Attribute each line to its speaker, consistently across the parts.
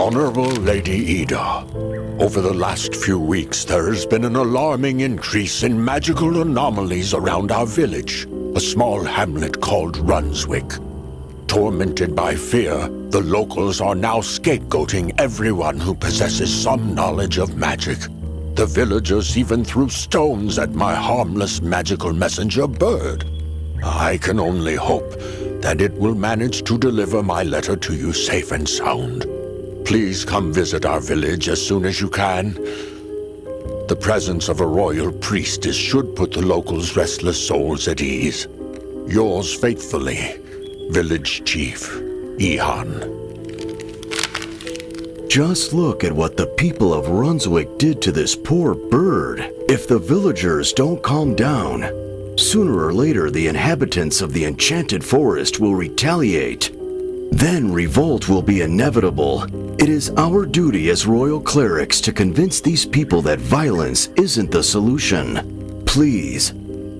Speaker 1: Honorable Lady Ida, over the last few weeks there has been an alarming increase in magical anomalies around our village, a small hamlet called Runswick. Tormented by fear, the locals are now scapegoating everyone who possesses some knowledge of magic. The villagers even threw stones at my harmless magical messenger bird. I can only hope that it will manage to deliver my letter to you safe and sound. Please come visit our village as soon as you can. The presence of a royal priestess should put the locals' restless souls at ease. Yours faithfully, Village Chief, Ihon.
Speaker 2: Just look at what the people of Runswick did to this poor bird. If the villagers don't calm down, sooner or later the inhabitants of the enchanted forest will retaliate. Then revolt will be inevitable. It is our duty as royal clerics to convince these people that violence isn't the solution. Please,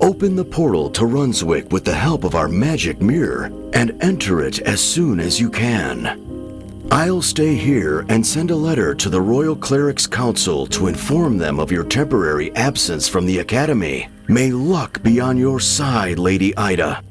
Speaker 2: open the portal to Runswick with the help of our magic mirror and enter it as soon as you can. I'll stay here and send a letter to the Royal Clerics Council to inform them of your temporary absence from the Academy. May luck be on your side, Lady Ida.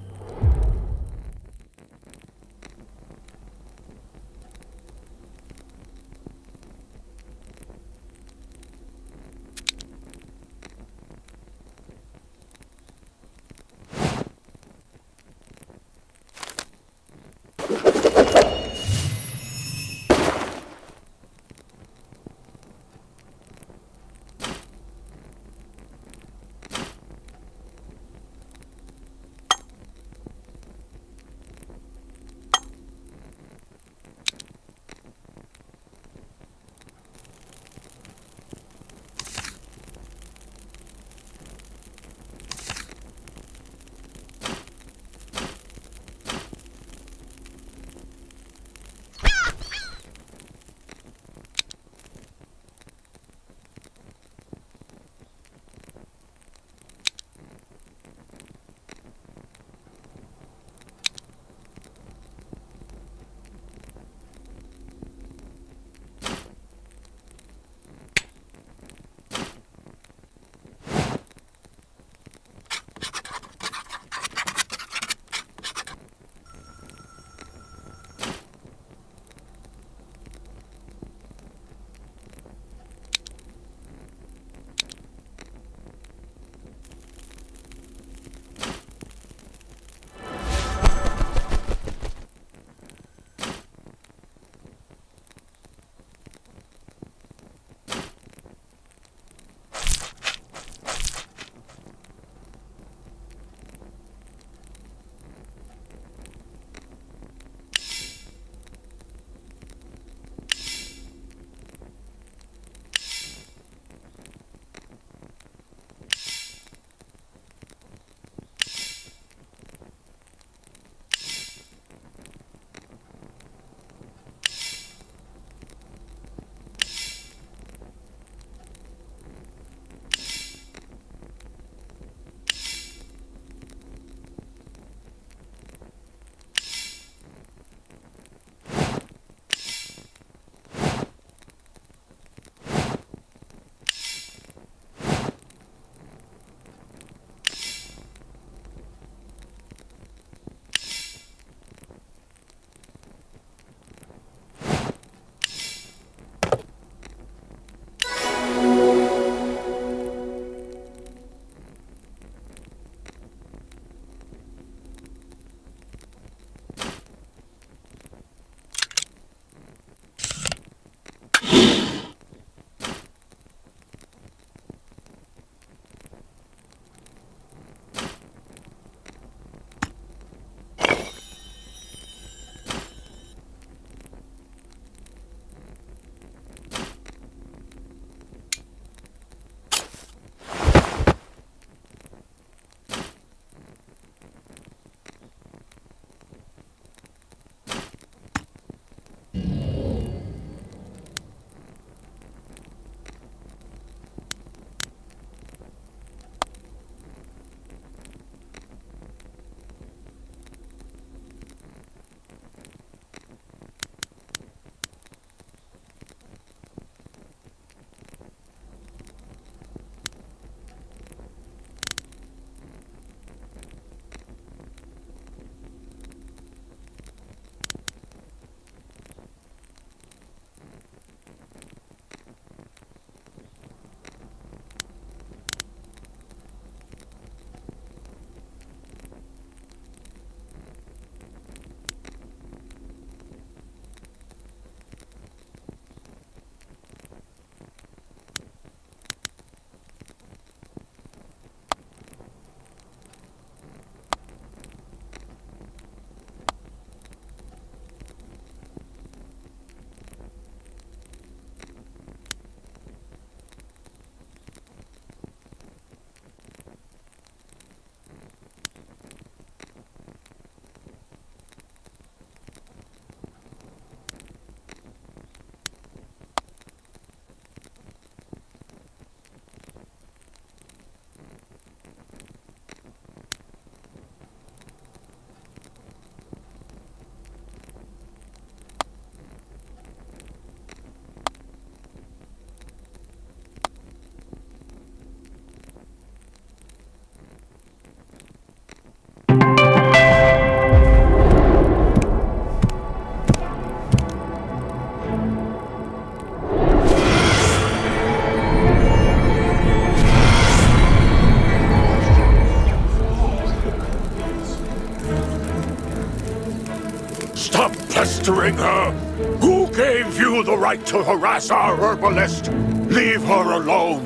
Speaker 1: gave you the right to harass our herbalist? Leave her alone,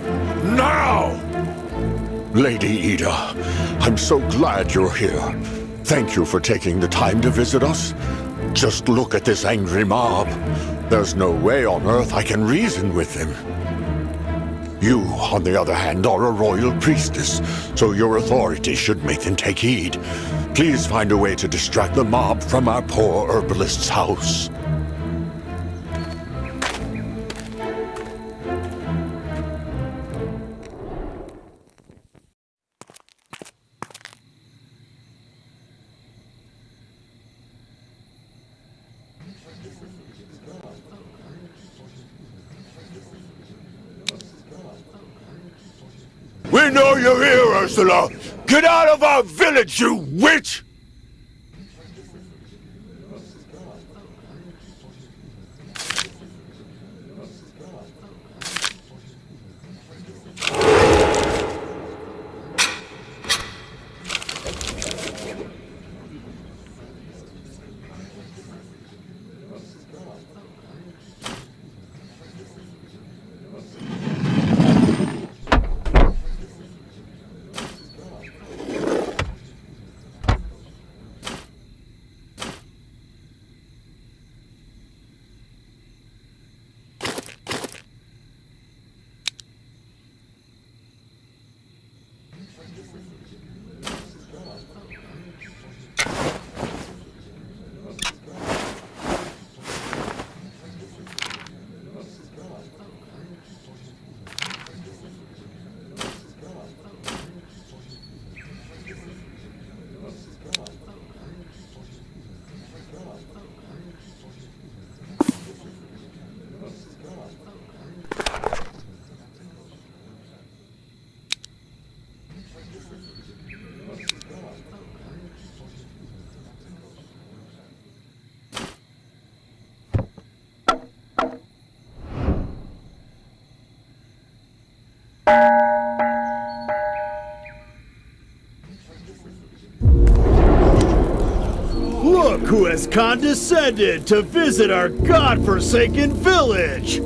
Speaker 1: now! Lady Ida, I'm so glad you're here. Thank you for taking the time to visit us. Just look at this angry mob. There's no way on earth I can reason with them. You, on the other hand, are a royal priestess, so your authority should make them take heed. Please find a way to distract the mob from our poor herbalist's house. We know you're here, Ursula! Get out of our village, you witch!
Speaker 3: Look who has condescended to visit our godforsaken village!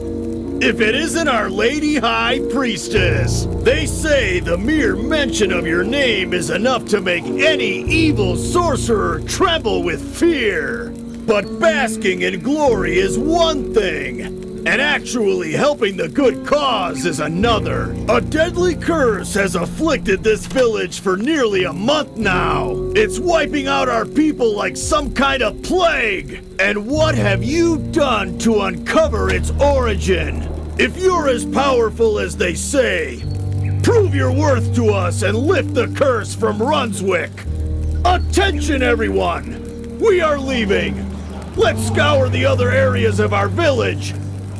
Speaker 3: If it isn't our Lady High Priestess! They say the mere mention of your name is enough to make any evil sorcerer tremble with fear! But basking in glory is one thing, and actually helping the good cause is another. A deadly curse has afflicted this village for nearly a month now. It's wiping out our people like some kind of plague. And what have you done to uncover its origin? If you're as powerful as they say, prove your worth to us and lift the curse from Runswick. Attention, everyone! We are leaving. Let's scour the other areas of our village.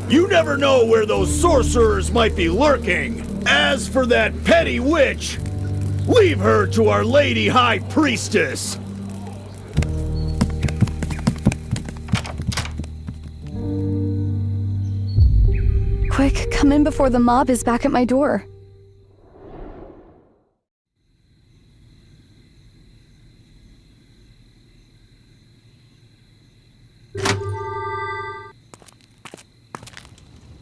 Speaker 3: You never know where those sorcerers might be lurking. As for that petty witch, leave her to our Lady High Priestess.
Speaker 4: Quick, come in before the mob is back at my door.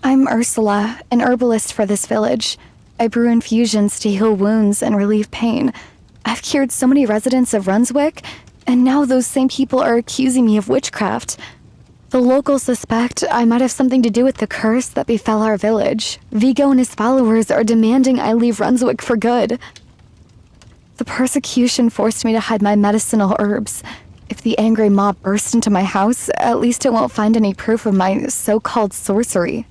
Speaker 4: I'm Ursula, an herbalist for this village. I brew infusions to heal wounds and relieve pain. I've cured so many residents of Runswick, and now those same people are accusing me of witchcraft. The locals suspect I might have something to do with the curse that befell our village. Vigo and his followers are demanding I leave Runswick for good. The persecution forced me to hide my medicinal herbs. If the angry mob bursts into my house, at least it won't find any proof of my so-called sorcery.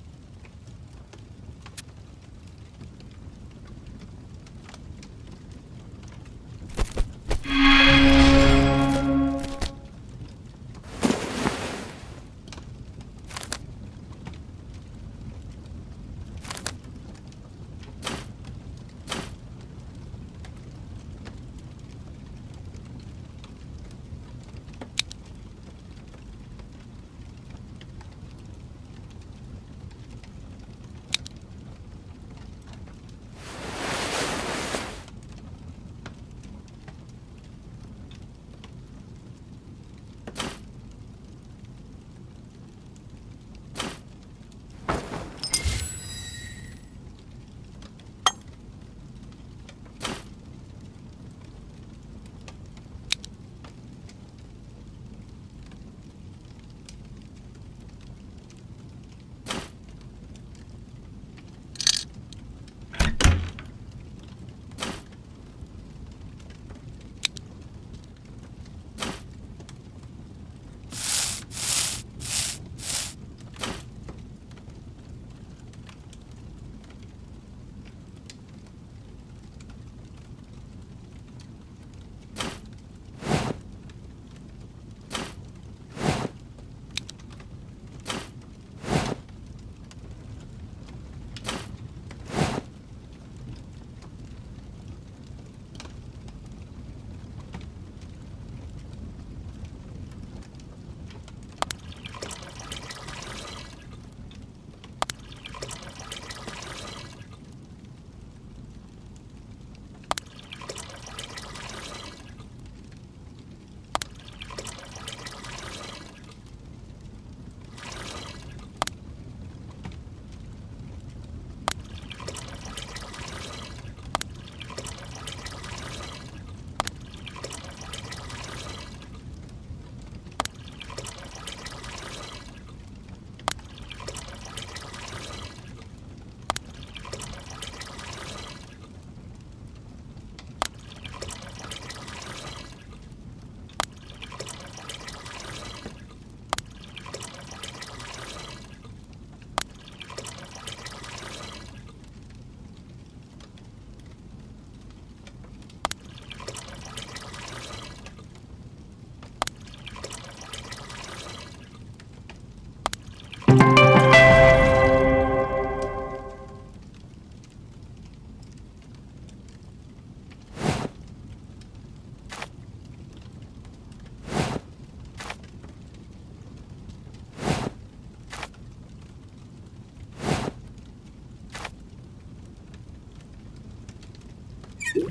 Speaker 4: Thank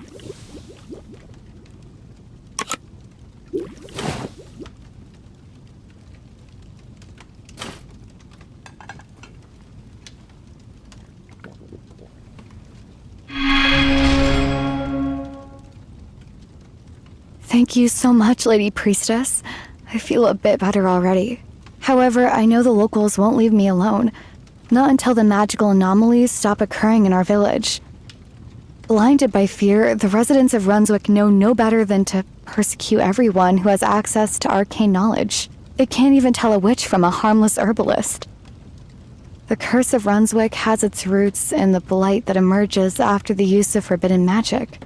Speaker 4: you so much, Lady Priestess. I feel a bit better already. However, I know the locals won't leave me alone. Not until the magical anomalies stop occurring in our village. Blinded by fear, the residents of Runswick know no better than to persecute everyone who has access to arcane knowledge. They can't even tell a witch from a harmless herbalist. The curse of Runswick has its roots in the blight that emerges after the use of forbidden magic.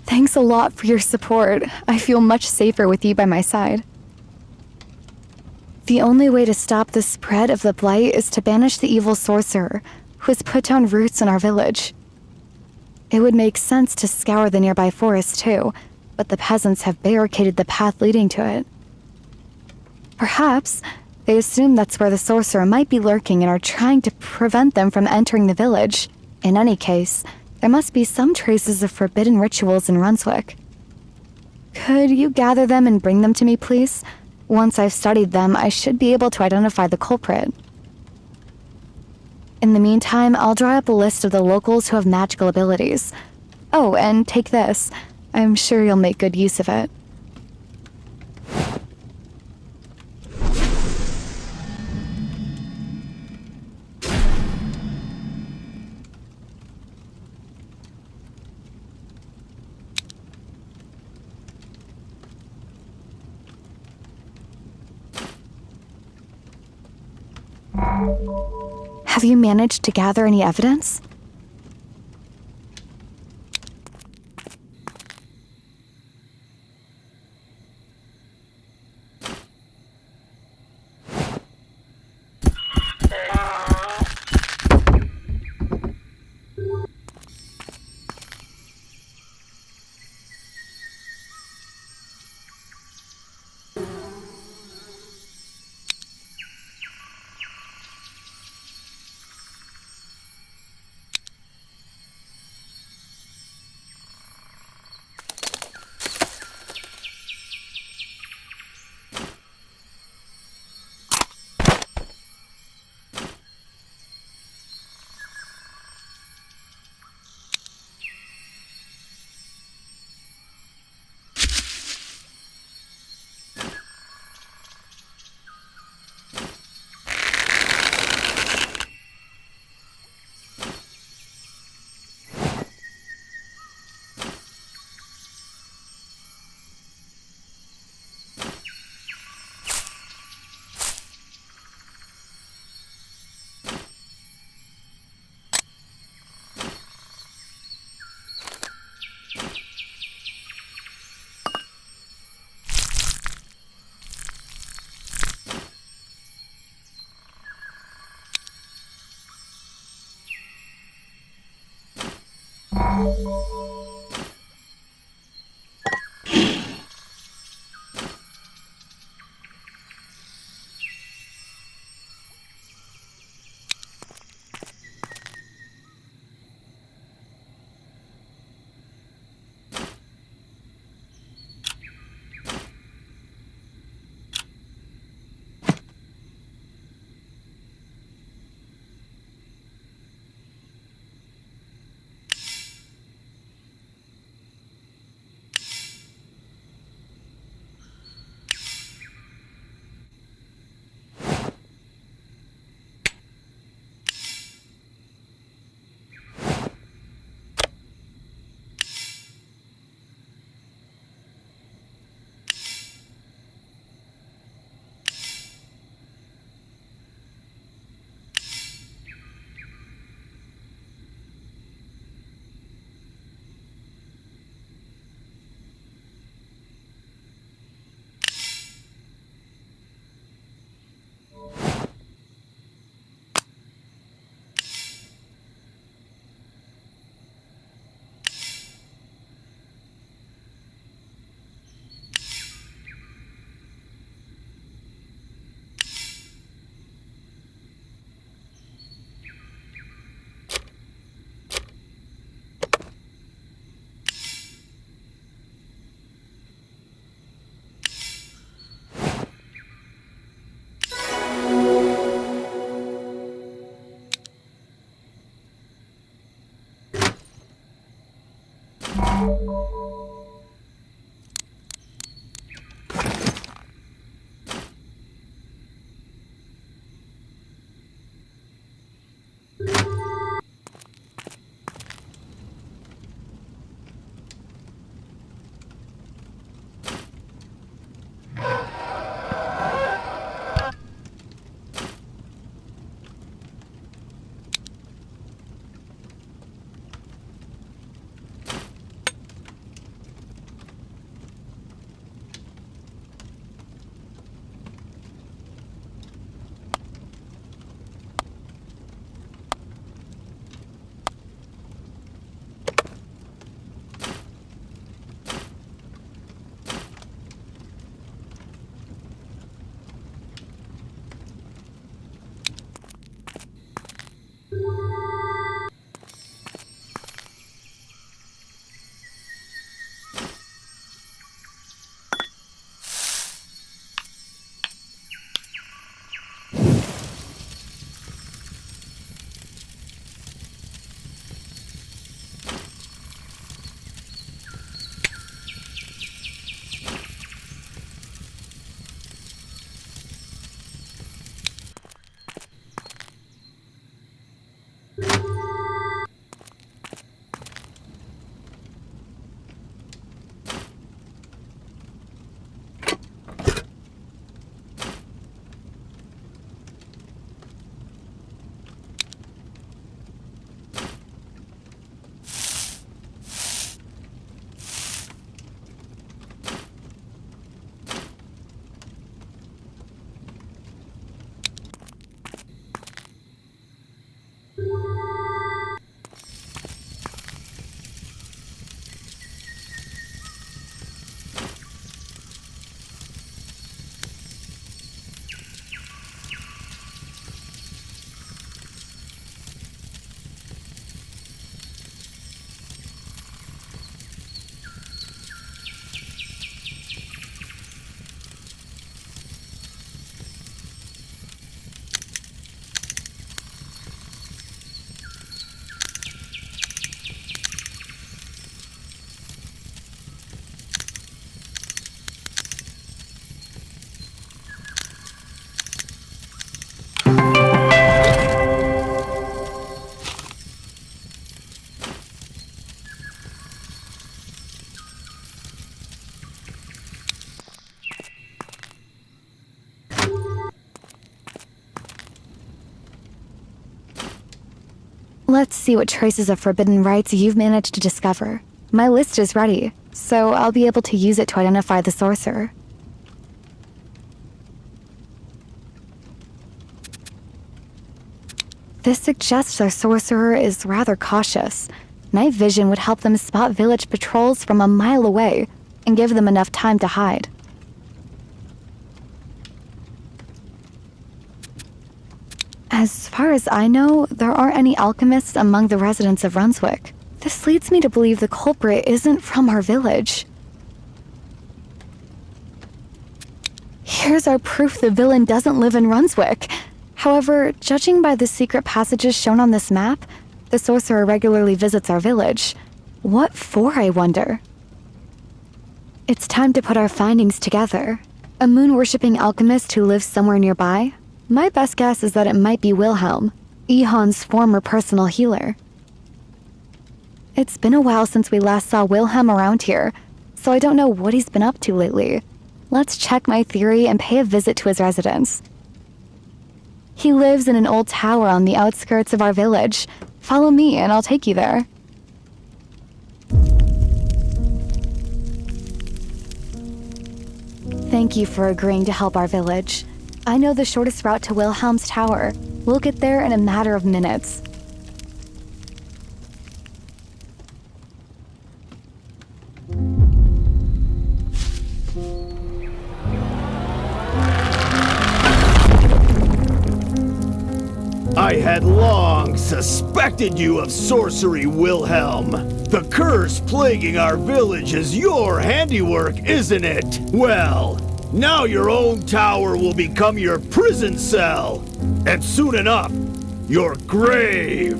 Speaker 4: Thanks a lot for your support. I feel much safer with you by my side. The only way to stop the spread of the blight is to banish the evil sorcerer who has put down roots in our village. It would make sense to scour the nearby forest too, but the peasants have barricaded the path leading to it. Perhaps they assume that's where the sorcerer might be lurking and are trying to prevent them from entering the village. In any case, there must be some traces of forbidden rituals in Runswick. Could you gather them and bring them to me, please? Once I've studied them, I should be able to identify the culprit. In the meantime, I'll draw up a list of the locals who have magical abilities. Oh, and take this. I'm sure you'll make good use of it. Have you managed to gather any evidence? Let's see what traces of forbidden rites you've managed to discover. My list is ready, so I'll be able to use it to identify the sorcerer. This suggests our sorcerer is rather cautious. Night vision would help them spot village patrols from a mile away and give them enough time to hide. As far as I know, there aren't any alchemists among the residents of Runswick. This leads me to believe the culprit isn't from our village. Here's our proof the villain doesn't live in Runswick. However, judging by the secret passages shown on this map, the sorcerer regularly visits our village. What for, I wonder? It's time to put our findings together. A moon-worshipping alchemist who lives somewhere nearby? My best guess is that it might be Wilhelm, Ihon's former personal healer. It's been a while since we last saw Wilhelm around here, so I don't know what he's been up to lately. Let's check my theory and pay a visit to his residence. He lives in an old tower on the outskirts of our village. Follow me and I'll take you there. Thank you for agreeing to help our village. I know the shortest route to Wilhelm's tower. We'll get there in a matter of minutes.
Speaker 3: I had long suspected you of sorcery, Wilhelm. The curse plaguing our village is your handiwork, isn't it? Well, now your own tower will become your prison cell, and soon enough, your grave.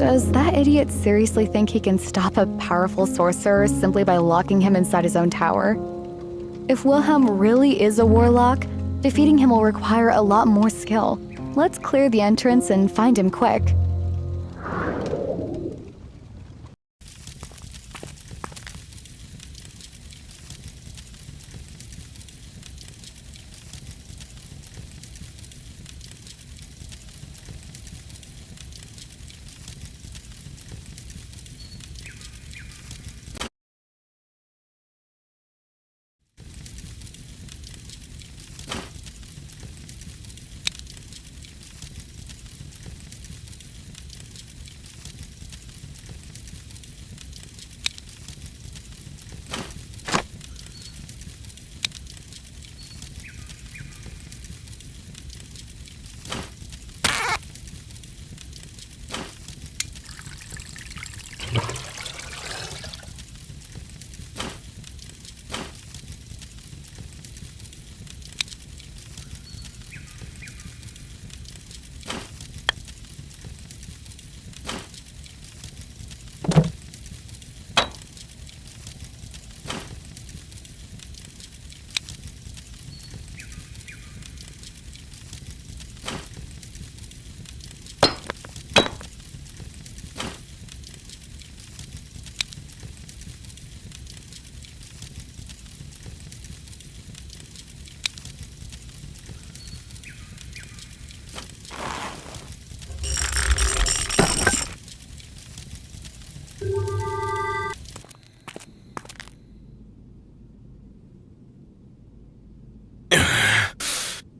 Speaker 4: Does that idiot seriously think he can stop a powerful sorcerer simply by locking him inside his own tower? If Wilhelm really is a warlock, defeating him will require a lot more skill. Let's clear the entrance and find him quick.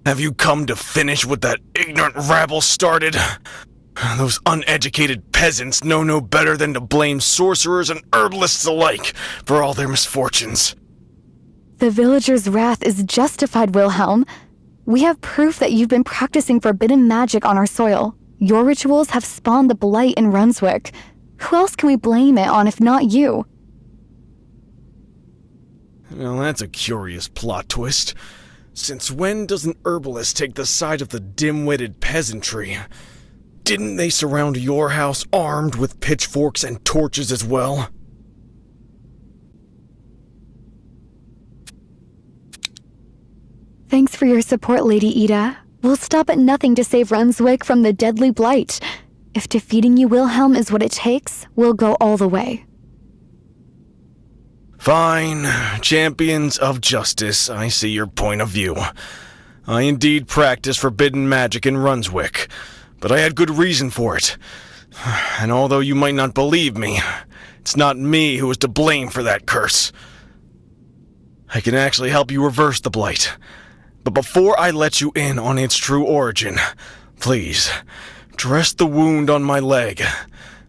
Speaker 5: Have you come to finish what that ignorant rabble started? Those uneducated peasants know no better than to blame sorcerers and herbalists alike for all their misfortunes.
Speaker 4: The villagers' wrath is justified, Wilhelm. We have proof that you've been practicing forbidden magic on our soil. Your rituals have spawned the blight in Runswick. Who else can we blame it on if not you?
Speaker 5: Well, that's a curious plot twist. Since when does an herbalist take the side of the dim-witted peasantry? Didn't they surround your house armed with pitchforks and torches as well?
Speaker 4: Thanks for your support, Lady Ida. We'll stop at nothing to save Runswick from the deadly blight. If defeating you, Wilhelm, is what it takes, we'll go all the way.
Speaker 5: Fine. Champions of justice, I see your point of view. I indeed practice forbidden magic in Runswick, but I had good reason for it. And although you might not believe me, it's not me who is to blame for that curse. I can actually help you reverse the blight. But before I let you in on its true origin, please, dress the wound on my leg.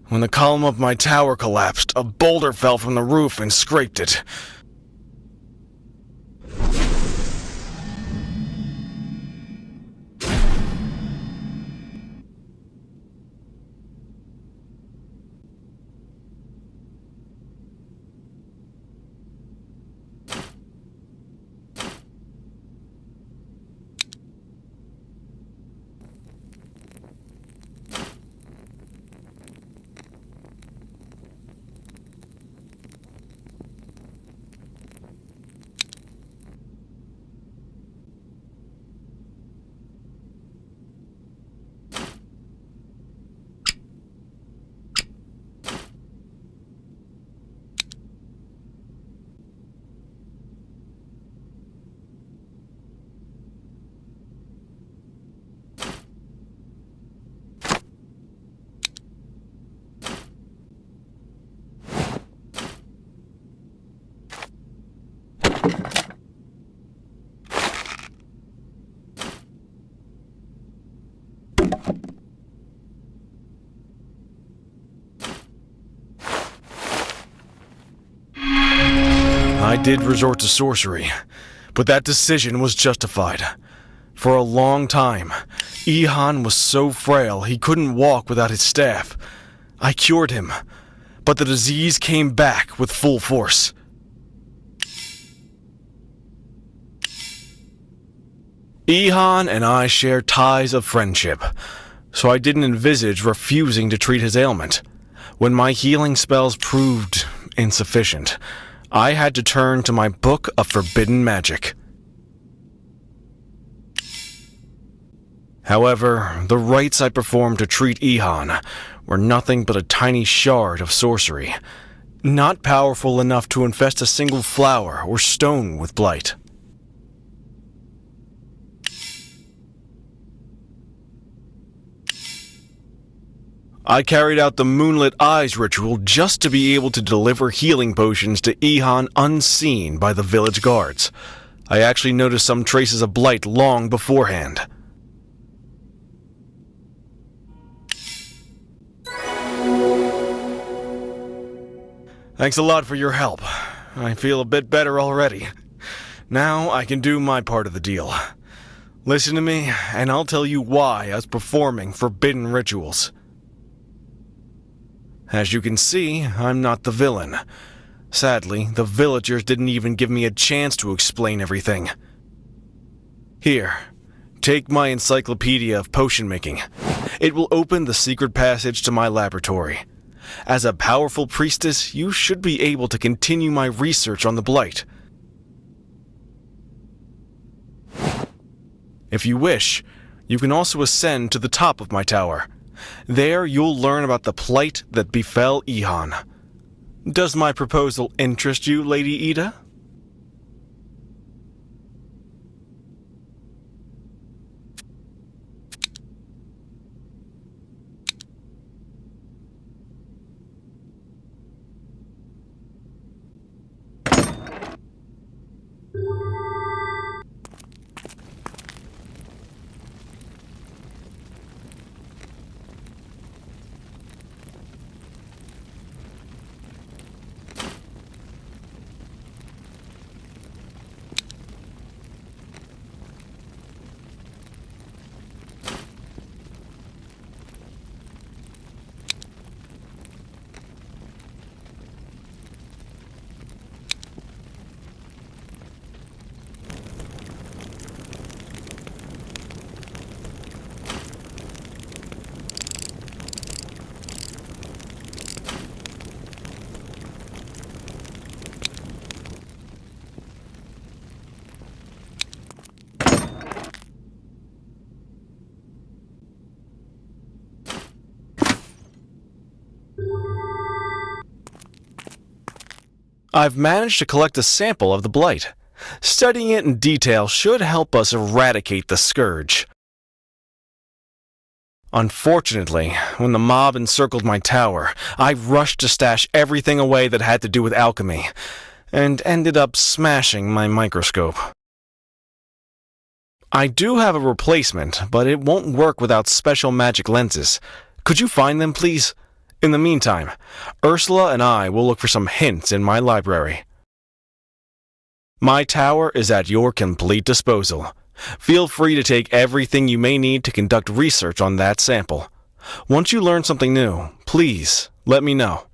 Speaker 5: When the column of my tower collapsed, a boulder fell from the roof and scraped it. I did resort to sorcery, but that decision was justified. For a long time, Ihon was so frail he couldn't walk without his staff. I cured him, but the disease came back with full force. Ihon and I share ties of friendship, so I didn't envisage refusing to treat his ailment. When my healing spells proved insufficient, I had to turn to my book of forbidden magic. However, the rites I performed to treat Ihon were nothing but a tiny shard of sorcery, not powerful enough to infest a single flower or stone with blight. I carried out the Moonlit Eyes ritual just to be able to deliver healing potions to Ihon unseen by the village guards. I actually noticed some traces of blight long beforehand. Thanks a lot for your help. I feel a bit better already. Now I can do my part of the deal. Listen to me, and I'll tell you why I was performing forbidden rituals. As you can see, I'm not the villain. Sadly, the villagers didn't even give me a chance to explain everything. Here, take my encyclopedia of potion making. It will open the secret passage to my laboratory. As a powerful priestess, you should be able to continue my research on the blight. If you wish, you can also ascend to the top of my tower. There you'll learn about the plight that befell Ihon. Does my proposal interest you, Lady Ida? I've managed to collect a sample of the blight. Studying it in detail should help us eradicate the scourge. Unfortunately, when the mob encircled my tower, I rushed to stash everything away that had to do with alchemy, and ended up smashing my microscope. I do have a replacement, but it won't work without special magic lenses. Could you find them, please? In the meantime, Ursula and I will look for some hints in my library. My tower is at your complete disposal. Feel free to take everything you may need to conduct research on that sample. Once you learn something new, please let me know.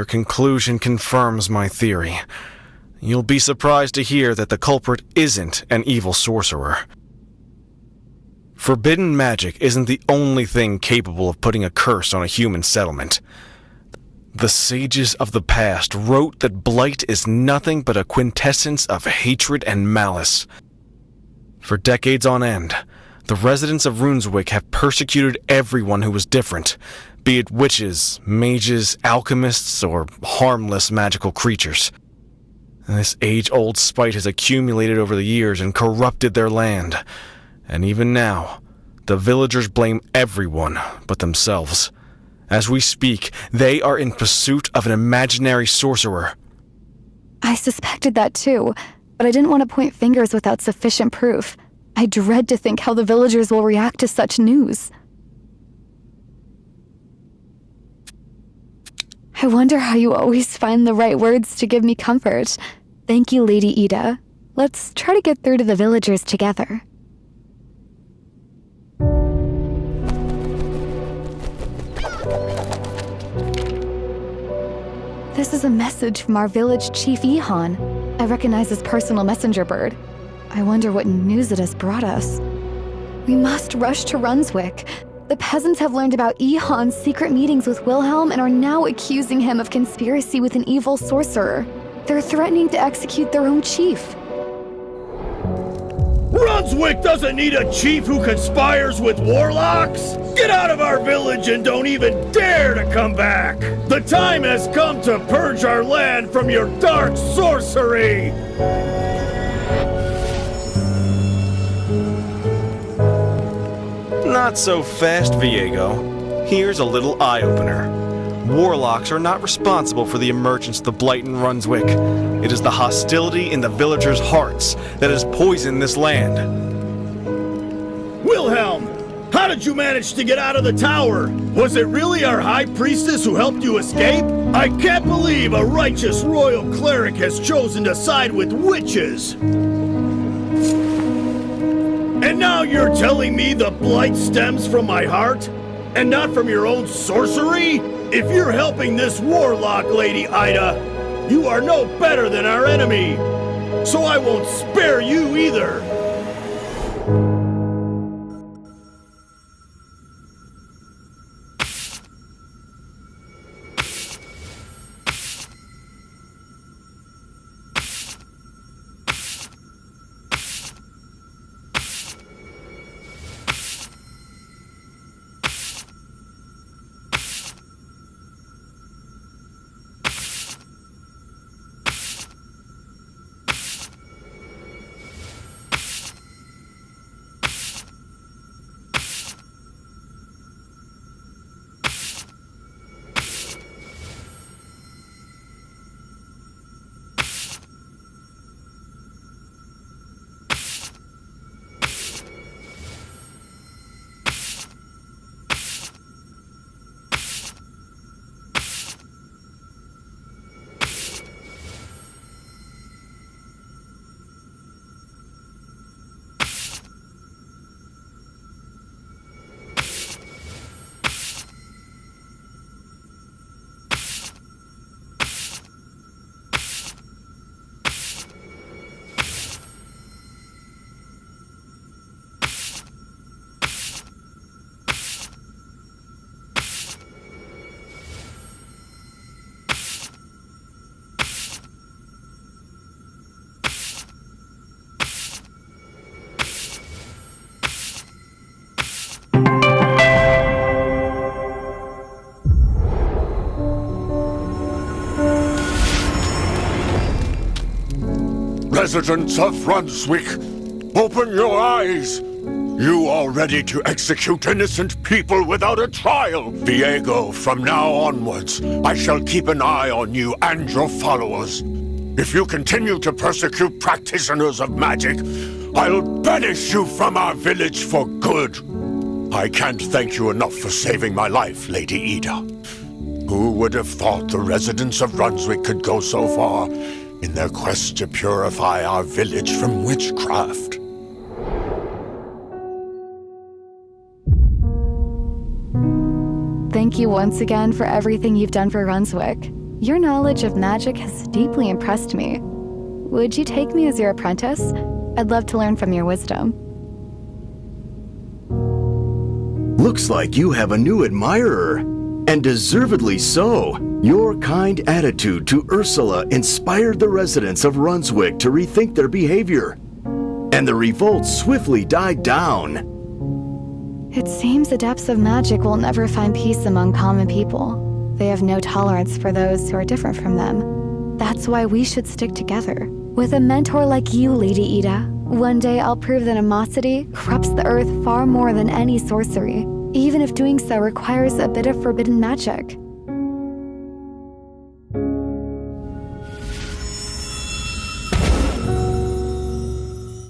Speaker 5: Your conclusion confirms my theory. You'll be surprised to hear that the culprit isn't an evil sorcerer. Forbidden magic isn't the only thing capable of putting a curse on a human settlement. The sages of the past wrote that blight is nothing but a quintessence of hatred and malice. For decades on end, the residents of Runswick have persecuted everyone who was different, be it witches, mages, alchemists, or harmless magical creatures. This age-old spite has accumulated over the years and corrupted their land. And even now, the villagers blame everyone but themselves. As we speak, they are in pursuit of an imaginary sorcerer.
Speaker 4: I suspected that too, but I didn't want to point fingers without sufficient proof. I dread to think how the villagers will react to such news. I wonder how you always find the right words to give me comfort. Thank you, Lady Ida. Let's try to get through to the villagers together. This is a message from our village chief Ihon. I recognize his personal messenger bird. I wonder what news it has brought us. We must rush to Runswick. The peasants have learned about Ihon's secret meetings with Wilhelm and are now accusing him of conspiracy with an evil sorcerer. They're threatening to execute their own chief.
Speaker 3: Runswick doesn't need a chief who conspires with warlocks! Get out of our village and don't even dare to come back! The time has come to purge our land from your dark sorcery!
Speaker 5: Not so fast, Viego. Here's a little eye-opener. Warlocks are not responsible for the emergence of the blight in Runswick. It is the hostility in the villagers' hearts that has poisoned this land.
Speaker 3: Wilhelm, how did did you manage to get out of the tower? Was it really our high priestess who helped you escape? I can't believe a righteous royal cleric has chosen to side with witches. And now you're telling me the blight stems from my heart? And not from your own sorcery? If you're helping this warlock, Lady Ida, you are no better than our enemy. So I won't spare you either.
Speaker 1: Residents of Runswick, open your eyes! You are ready to execute innocent people without a trial! Diego, from now onwards, I shall keep an eye on you and your followers. If you continue to persecute practitioners of magic, I'll banish you from our village for good. I can't thank you enough for saving my life, Lady Ida. Who would have thought the residents of Runswick could go so far in their quest to purify our village from witchcraft?
Speaker 4: Thank you once again for everything you've done for Runswick. Your knowledge of magic has deeply impressed me. Would you take me as your apprentice? I'd love to learn from your wisdom.
Speaker 2: Looks like you have a new admirer, and deservedly so. Your kind attitude to Ursula inspired the residents of Runswick to rethink their behavior, and the revolt swiftly died down.
Speaker 4: It seems adepts of magic will never find peace among common people. They have no tolerance for those who are different from them. That's why we should stick together. With a mentor like you, Lady Ida, one day I'll prove that animosity corrupts the earth far more than any sorcery, even if doing so requires a bit of forbidden magic.